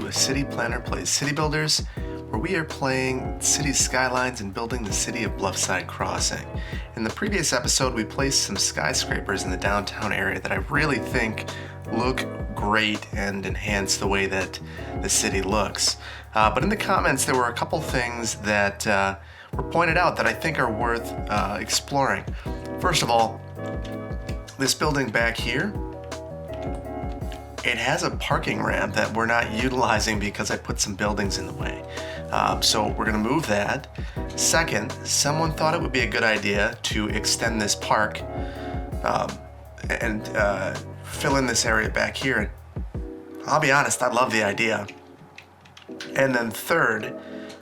to City Planner Plays City Builders, where we are playing city skylines and building the city of Bluffside Crossing. In the previous episode, we placed some skyscrapers in the downtown area that I really think look great and enhance the way that the city looks. But in the comments, there were a couple things that were pointed out that I think are worth exploring. First of all, this building back here, it has a parking ramp that we're not utilizing because I put some buildings in the way. So we're gonna move that. Second, someone thought it would be a good idea to extend this park and fill in this area back here. I'll be honest, I love the idea. And then third,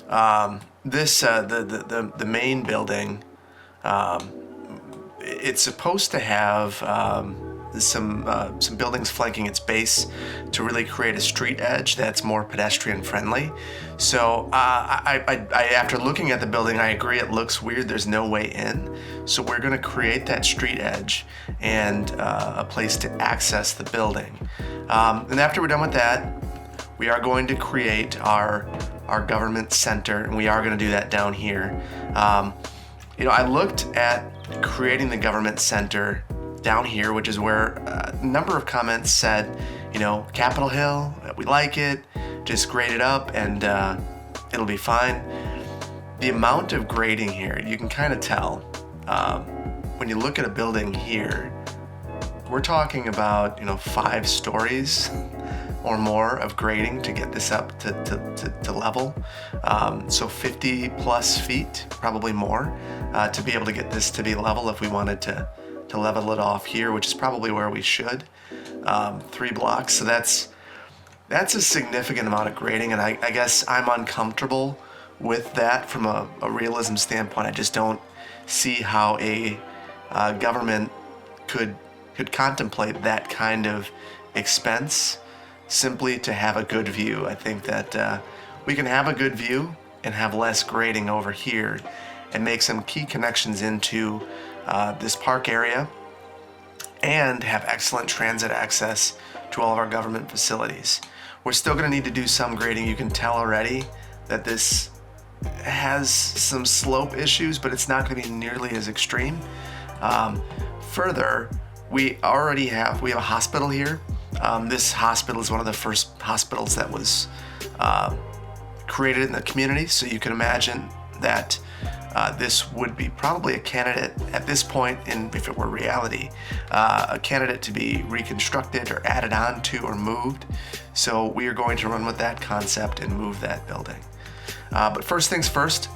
the main building, it's supposed to have some buildings flanking its base to really create a street edge that's more pedestrian friendly. So after looking at the building, I agree it looks weird. There's no way in. So we're going to create that street edge and a place to access the building. And after we're done with that, we are going to create our government center, and we are going to do that down here. I looked at creating the government center down here, which is where a number of comments said, Capitol Hill, we like it, just grade it up and it'll be fine. The amount of grading here, you can kind of tell. When you look at a building here, we're talking about 5 stories or more of grading to get this up to level. So 50 plus feet, probably more, to be able to get this to be level if we wanted to level it off here, which is probably where we should. 3 blocks, so that's a significant amount of grading, and I guess I'm uncomfortable with that from a realism standpoint. I just don't see how a government could contemplate that kind of expense simply to have a good view. I think that we can have a good view and have less grading over here and make some key connections into this park area and have excellent transit access to all of our government facilities. We're still going to need to do some grading. You can tell already that this has some slope issues, but it's not going to be nearly as extreme. Further, we have a hospital here. This hospital is one of the first hospitals that was created in the community, so you can imagine that this would be probably a candidate at this point, if it were reality, a candidate to be reconstructed or added on to or moved. So we are going to run with that concept and move that building. But first things first,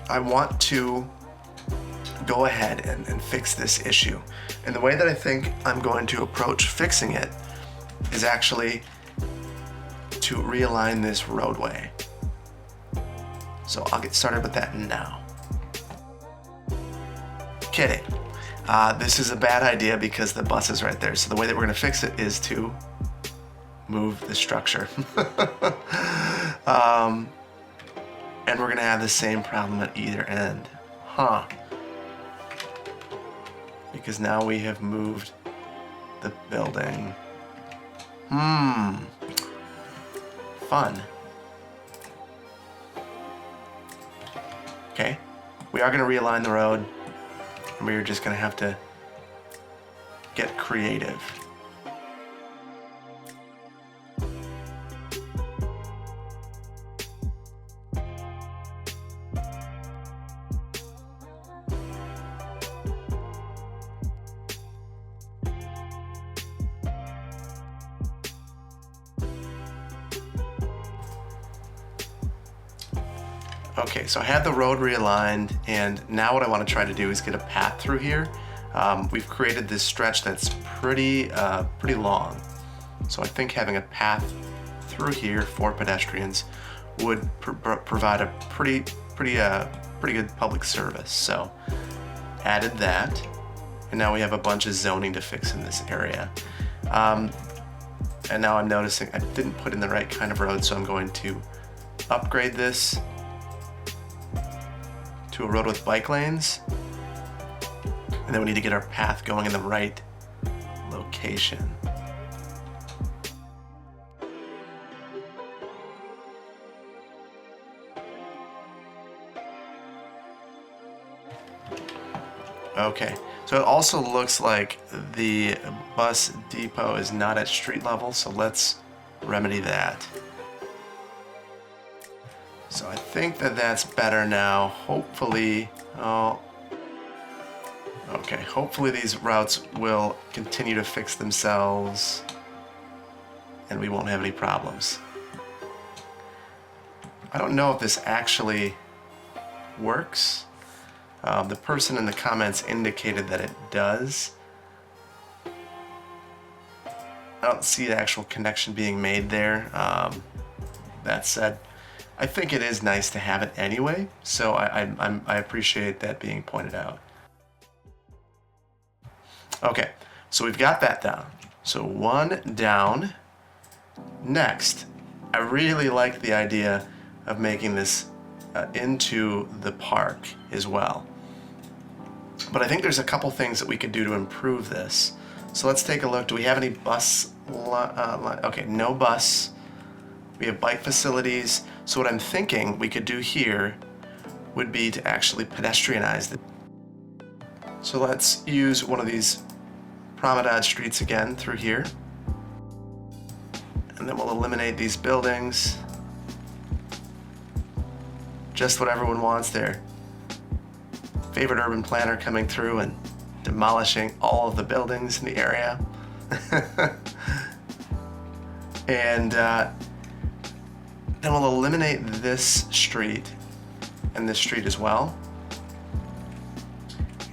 I want to go ahead and fix this issue. And the way that I think I'm going to approach fixing it is actually to realign this roadway. So I'll get started with that now. Kidding. This is a bad idea because the bus is right there. So the way that we're going to fix it is to move the structure. And we're going to have the same problem at either end. Because now we have moved the building. Fun. Okay, we are going to realign the road, and we are just going to have to get creative. Okay, so I had the road realigned, and now what I want to try to do is get a path through here. We've created this stretch that's pretty long. So I think having a path through here for pedestrians would provide a pretty good public service. So added that, and now we have a bunch of zoning to fix in this area. And now I'm noticing I didn't put in the right kind of road, so I'm going to upgrade this to a road with bike lanes. And then we need to get our path going in the right location. Okay, so it also looks like the bus depot is not at street level, so let's remedy that. So I think that that's better now. Hopefully, oh, okay, hopefully these routes will continue to fix themselves and we won't have any problems. I don't know if this actually works. The person in the comments indicated that it does. I don't see the actual connection being made there. That said, I think it is nice to have it anyway, so I appreciate that being pointed out. Okay, so we've got that down. So one down. Next, I really like the idea of making this into the park as well. But I think there's a couple things that we could do to improve this. So let's take a look. Do we have any bus? Okay, no bus. We have bike facilities. So what I'm thinking we could do here would be to actually pedestrianize it. So let's use one of these promenade streets again through here. And then we'll eliminate these buildings. Just what everyone wants there. Favorite urban planner coming through and demolishing all of the buildings in the area. And then we'll eliminate this street and this street as well.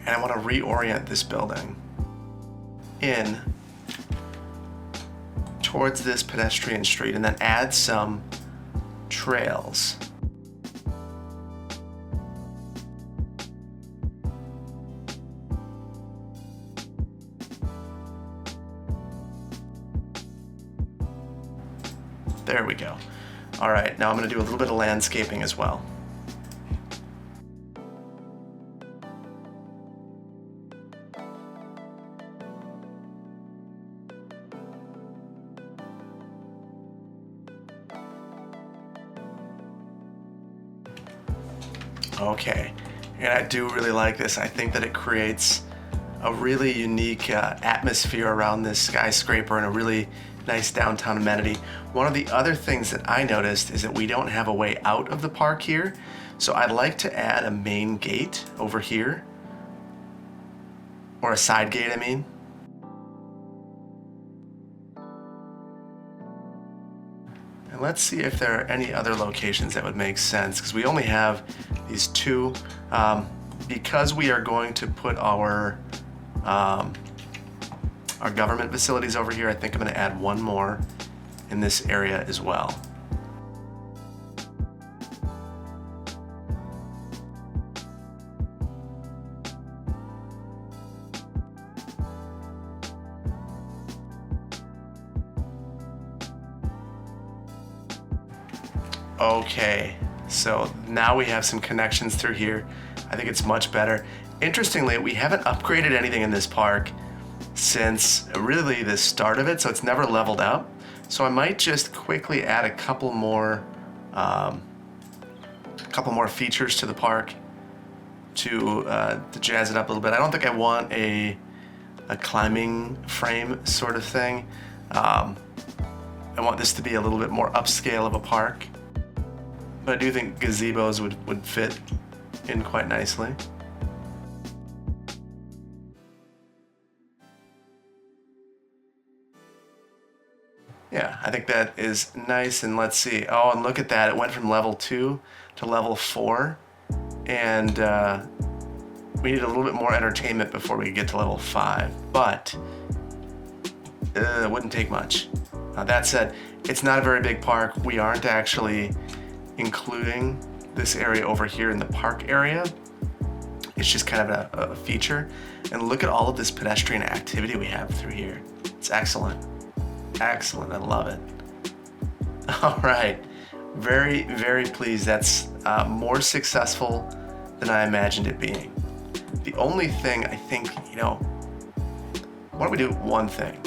And I want to reorient this building in towards this pedestrian street and then add some trails. There we go. All right, now I'm going to do a little bit of landscaping as well. Okay, and I do really like this. I think that it creates a really unique atmosphere around this skyscraper and a really nice downtown amenity. One of the other things that I noticed is that we don't have a way out of the park here. So I'd like to add a main gate over here, or a side gate, I mean. And let's see if there are any other locations that would make sense, because we only have these two. Because we are going to put our government facilities over here, I think I'm going to add one more in this area as well. Okay, so now we have some connections through here. I think it's much better. Interestingly, we haven't upgraded anything in this park since really the start of it, so it's never leveled up. So I might just quickly add a couple more features to the park to jazz it up a little bit. I don't think I want a climbing frame sort of thing. I want this to be a little bit more upscale of a park, but I do think gazebos would fit in quite nicely. Yeah, I think that is nice, and let's see. Oh, and look at that. It went from level 2 to level 4, and we need a little bit more entertainment before we get to level 5, but it wouldn't take much. That said, it's not a very big park. We aren't actually including this area over here in the park area. It's just kind of a feature. And look at all of this pedestrian activity we have through here. It's excellent. Excellent, I love it. All right, very, very pleased. That's more successful than I imagined it being. The only thing I think, why don't we do one thing?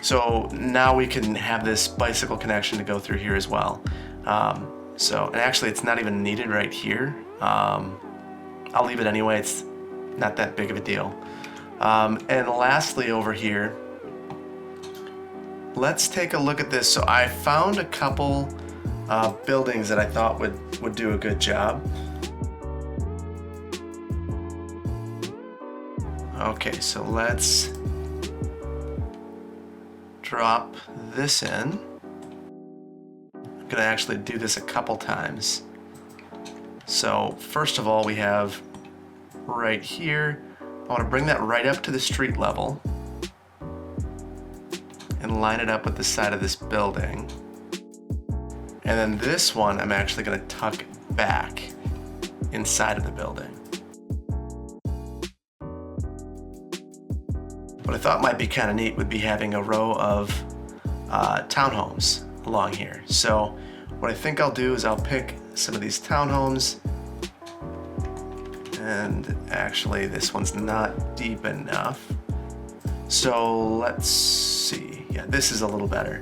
So now we can have this bicycle connection to go through here as well. And actually it's not even needed right here. I'll leave it anyway, it's not that big of a deal. And lastly over here, let's take a look at this. So I found a couple buildings that I thought would do a good job. Okay, so let's drop this in. I'm gonna actually do this a couple times. So first of all, we have right here, I want to bring that right up to the street level and line it up with the side of this building. And then this one, I'm actually going to tuck back inside of the building. What I thought might be kind of neat would be having a row of townhomes along here. So what I think I'll do is I'll pick some of these townhomes, and actually this one's not deep enough. So let's see, yeah, this is a little better.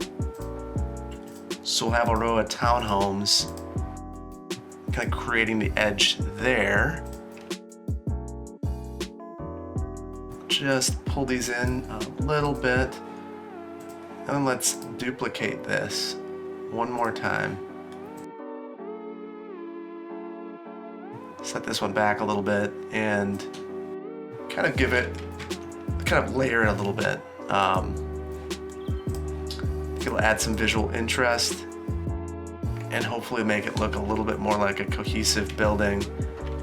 So we'll have a row of townhomes, kind of creating the edge there. Just pull these in a little bit, and then let's duplicate this one more time. Set this one back a little bit and kind of layer it a little bit. It'll add some visual interest and hopefully make it look a little bit more like a cohesive building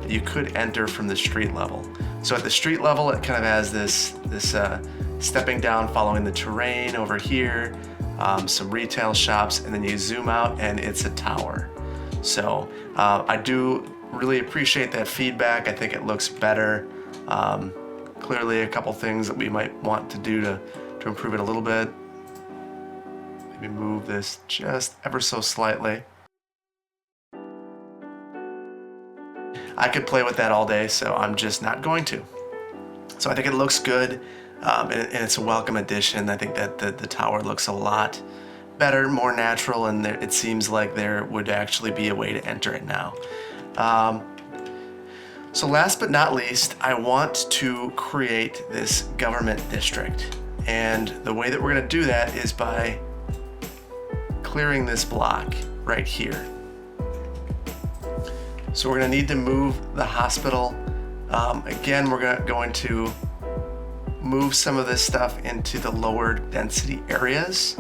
that you could enter from the street level. So at the street level, it kind of has this stepping down following the terrain over here, some retail shops, and then you zoom out and it's a tower. So I do really appreciate that feedback. I think it looks better. Clearly a couple things that we might want to do to improve it a little bit. Maybe move this just ever so slightly. I could play with that all day, so I'm just not going to. So I think it looks good, and it's a welcome addition. I think that the tower looks a lot better, more natural, and it seems like there would actually be a way to enter it now. So last but not least, I want to create this government district. And the way that we're gonna do that is by clearing this block right here. So we're gonna need to move the hospital. Again, we're going to move some of this stuff into the lower density areas.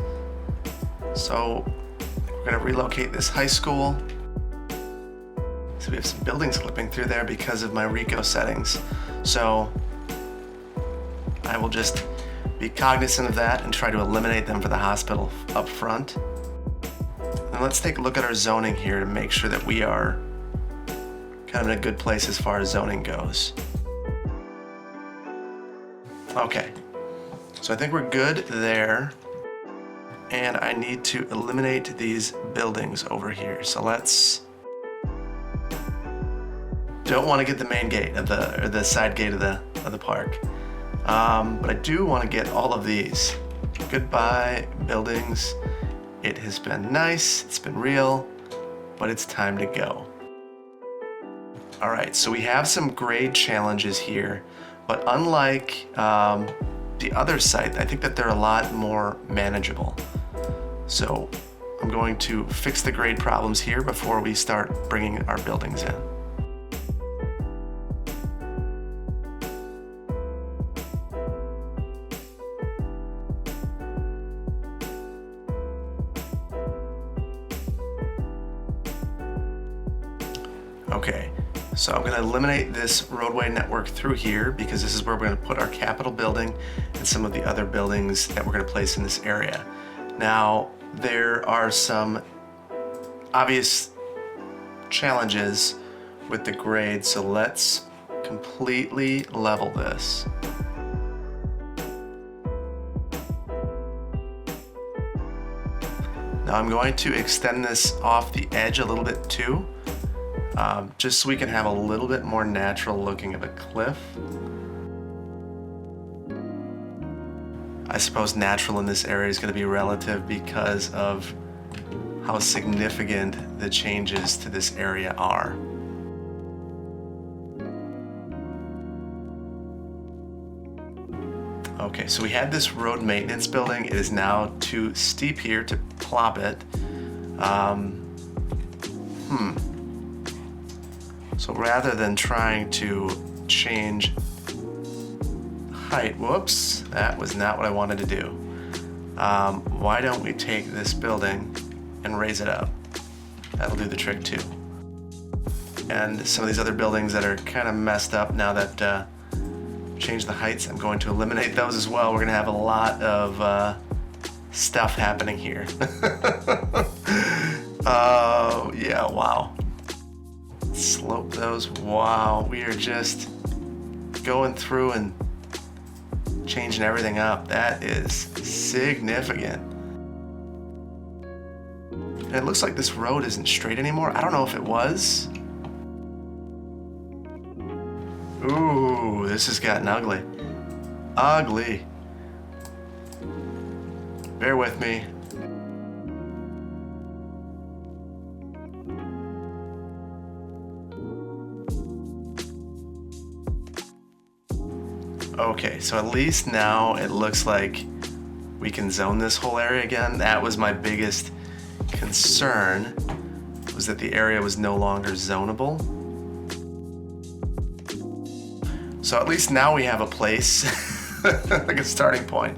So we're gonna relocate this high school. So we have some buildings clipping through there because of my Rico settings. So I will just be cognizant of that and try to eliminate them for the hospital up front. And let's take a look at our zoning here to make sure that we are kind of in a good place as far as zoning goes. Okay, so I think we're good there. And I need to eliminate these buildings over here. So don't want to get the main gate of the side gate of the park, but I do want to get all of these. Goodbye, buildings. It has been nice, it's been real, but it's time to go. All right, so we have some grade challenges here, but unlike the other site, I think that they're a lot more manageable. So I'm going to fix the grade problems here before we start bringing our buildings in. Okay, so I'm going to eliminate this roadway network through here because this is where we're going to put our Capitol building and some of the other buildings that we're going to place in this area. Now, there are some obvious challenges with the grade, so let's completely level this. Now I'm going to extend this off the edge a little bit too, just so we can have a little bit more natural looking of a cliff. I suppose natural in this area is going to be relative because of how significant the changes to this area are. Okay, so we had this road maintenance building. It is now too steep here to plop it. So rather than trying to change height, whoops, that was not what I wanted to do. Why don't we take this building and raise it up? That'll do the trick too. And some of these other buildings that are kind of messed up now that change the heights, I'm going to eliminate those as well. We're going to have a lot of stuff happening here. Oh, yeah, wow. Slope those. Wow, we are just going through and changing everything up. That is significant. And it looks like this road isn't straight anymore. I don't know if it was. Ooh, this has gotten ugly. Ugly. Bear with me. Okay, so at least now it looks like we can zone this whole area again. That was my biggest concern, was that the area was no longer zonable. So at least now we have a place, like a starting point.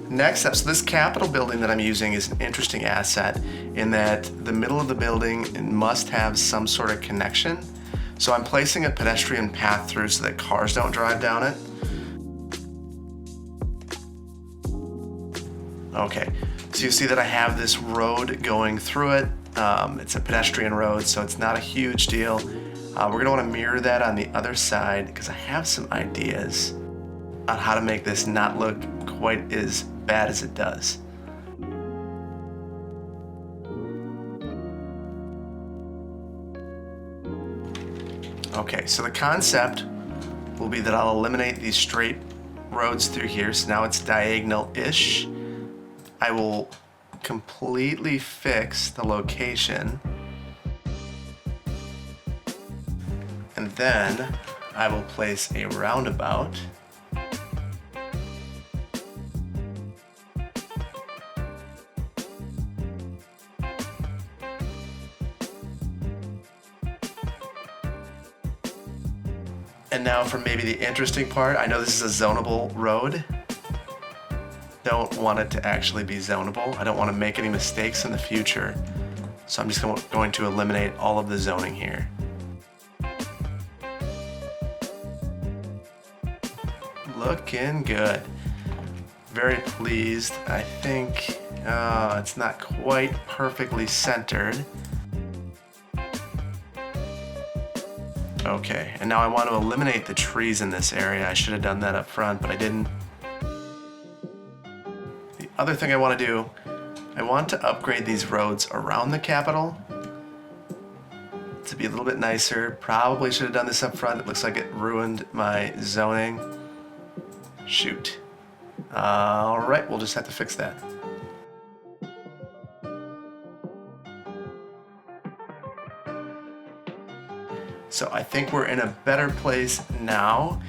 Next up, so this Capitol building that I'm using is an interesting asset in that the middle of the building must have some sort of connection. So I'm placing a pedestrian path through so that cars don't drive down it. Okay, so you see that I have this road going through it. It's a pedestrian road, so it's not a huge deal. We're gonna wanna mirror that on the other side because I have some ideas on how to make this not look quite as bad as it does. Okay, so the concept will be that I'll eliminate these straight roads through here. So now it's diagonal-ish. I will completely fix the location. And then I will place a roundabout. And now for maybe the interesting part, I know this is a zonable road. Don't want it to actually be zonable. I don't want to make any mistakes in the future. So I'm just going to eliminate all of the zoning here. Looking good. Very pleased. I think it's not quite perfectly centered. Okay, and now I want to eliminate the trees in this area. I should have done that up front, but I didn't. The other thing I want to do, I want to upgrade these roads around the Capitol to be a little bit nicer. Probably should have done this up front. It looks like it ruined my zoning. Shoot. All right, we'll just have to fix that. So I think we're in a better place now.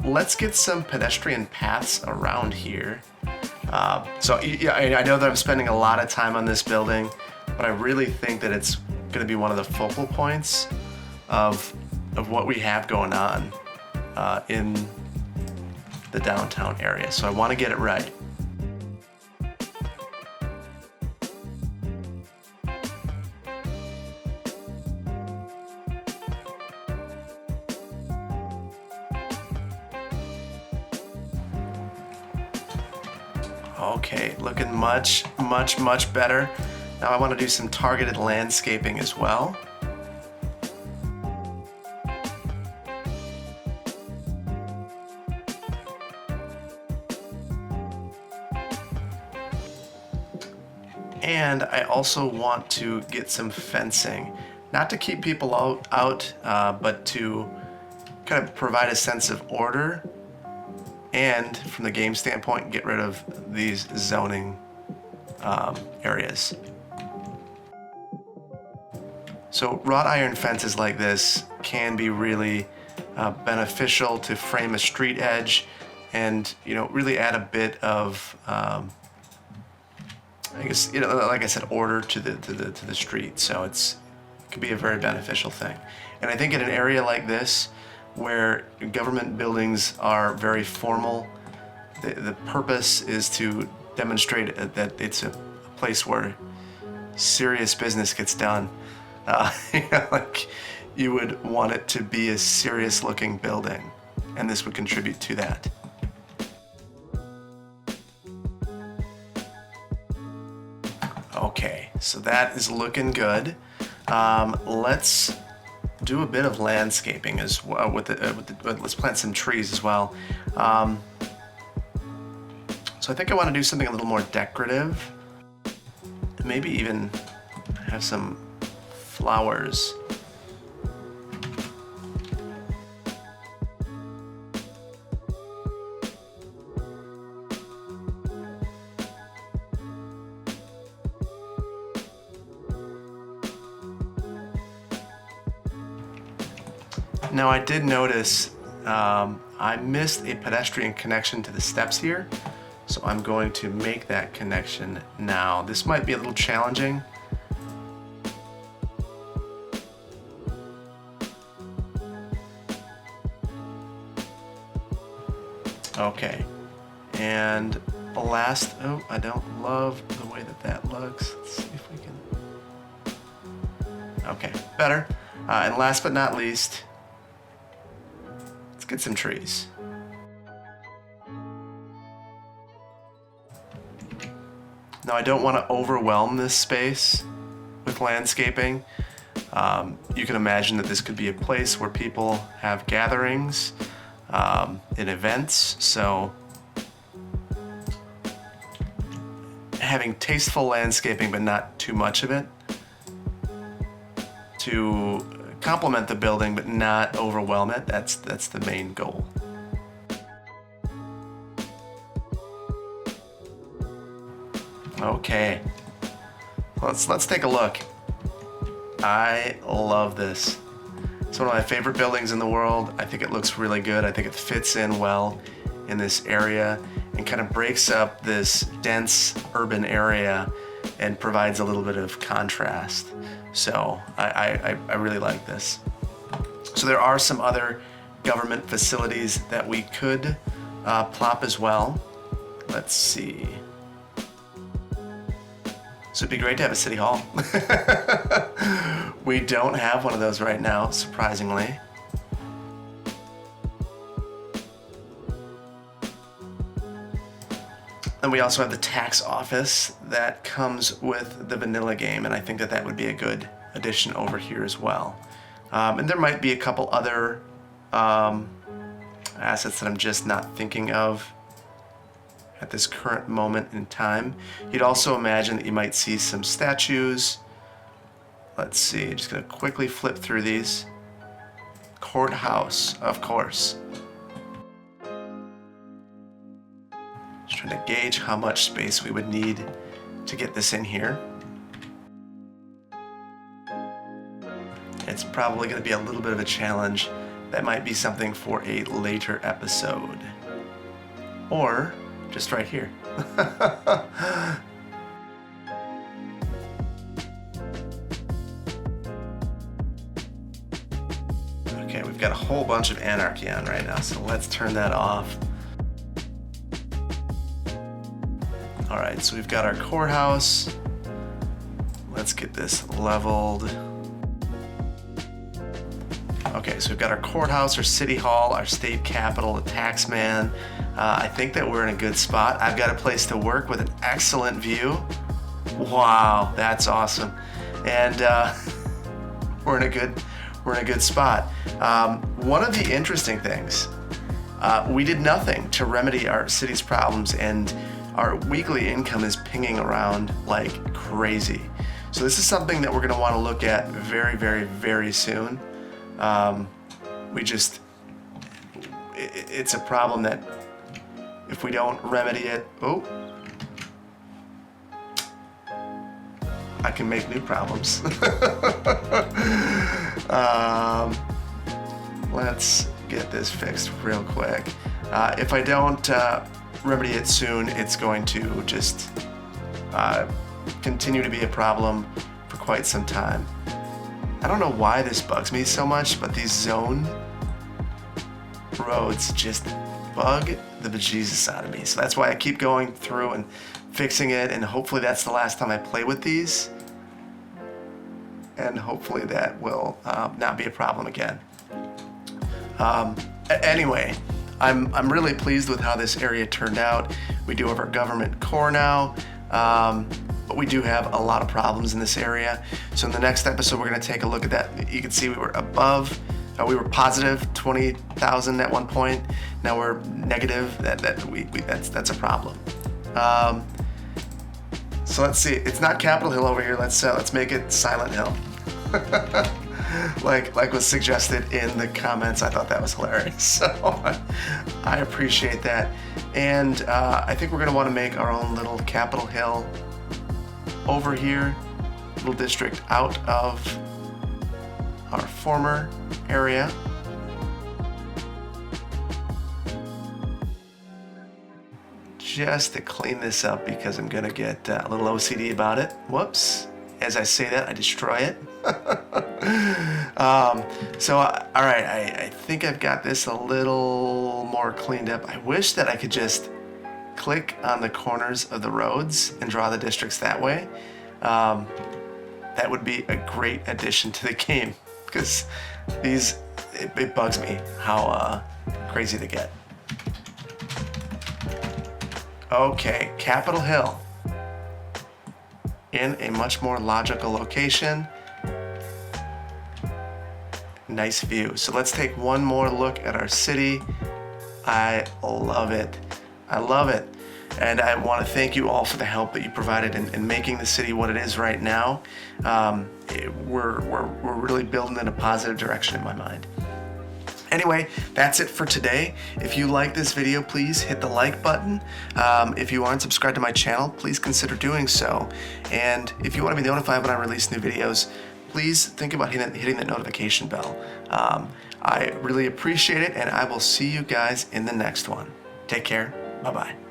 Let's get some pedestrian paths around here. So yeah, I know that I'm spending a lot of time on this building, but I really think that it's going to be one of the focal points of what we have going on in the downtown area. So I want to get it right. Okay, looking much better. Now I want to do some targeted landscaping as well. And I also want to get some fencing, not to keep people out, but to kind of provide a sense of order and from the game standpoint, get rid of these zoning areas. So wrought iron fences like this can be really beneficial to frame a street edge and, you know, really add a bit of, I guess, you know, like I said, order to the street. So it could be a very beneficial thing. And I think in an area like this, where government buildings are very formal, the purpose is to demonstrate that it's a place where serious business gets done. You know, like you would want it to be a serious looking building, and this would contribute to that. Okay, so that is looking good. Let's do a bit of landscaping as well. Let's plant some trees as well. So I think I want to do something a little more decorative. Maybe even have some flowers. Now I did notice I missed a pedestrian connection to the steps here, so I'm going to make that connection now. This might be a little challenging. Okay, and last, oh, I don't love the way that looks. Let's see if we can, okay, better. And last but not least, let's get some trees. Now I don't want to overwhelm this space with landscaping. You can imagine that this could be a place where people have gatherings, in events, so having tasteful landscaping but not too much of it to complement the building but not overwhelm it, that's the main goal. Okay, let's take a look. I love this. It's one of my favorite buildings in the world. I think it looks really good. I think it fits in well in this area and kind of breaks up this dense urban area and provides a little bit of contrast. So I really like this. So there are some other government facilities that we could plop as well. Let's see. So it'd be great to have a city hall. We don't have one of those right now, surprisingly. And we also have the tax office that comes with the vanilla game, and I think that would be a good addition over here as well. And there might be a couple other assets that I'm just not thinking of at this current moment in time. You'd also imagine that you might see some statues. Let's see, just gonna quickly flip through these. Courthouse, of course. Just trying to gauge how much space we would need to get this in here. It's probably gonna be a little bit of a challenge. That might be something for a later episode. Or just right here. Okay, we've got a whole bunch of anarchy on right now, so let's turn that off. All right, so we've got our courthouse. Let's get this leveled. Okay, so we've got our courthouse, our city hall, our state capitol, the tax man. I think that we're in a good spot. I've got a place to work with an excellent view. Wow, that's awesome. And we're in a good spot. One of the interesting things, we did nothing to remedy our city's problems, and our weekly income is pinging around like crazy. So this is something that we're going to want to look at very, very, very soon. It's a problem that if we don't remedy it. Oh, I can make new problems. Let's get this fixed real quick. If I don't remedy it soon, it's going to just continue to be a problem for quite some time. I don't know why this bugs me so much, but these zone roads just bug the bejesus out of me. So that's why I keep going through and fixing it, and hopefully that's the last time I play with these. And hopefully that will not be a problem again. Anyway, I'm really pleased with how this area turned out. We do have our government core now, but we do have a lot of problems in this area. So in the next episode, we're going to take a look at that. You can see we were above, we were positive 20,000 at one point. Now we're negative. That's a problem. So let's see. It's not Capitol Hill over here. Let's make it Silent Hill. like was suggested in the comments. I thought that was hilarious. So I appreciate that. And I think we're gonna want to make our own little Capitol Hill over here, little district out of our former area. Just to clean this up because I'm gonna get a little OCD about it. Whoops. As I say that, I destroy it. All right, I think I've got this a little more cleaned up. I wish that I could just click on the corners of the roads and draw the districts that way. That would be a great addition to the game because it bugs me how crazy they get. Okay, Capitol Hill in a much more logical location. Nice view. So let's take one more look at our city. I love it. I love it. And I want to thank you all for the help that you provided in making the city what it is right now. We're really building in a positive direction in my mind. Anyway, that's it for today. If you like this video, please hit the like button. If you aren't subscribed to my channel, please consider doing so. And if you want to be notified when I release new videos, please think about hitting the notification bell. I really appreciate it, and I will see you guys in the next one. Take care. Bye-bye.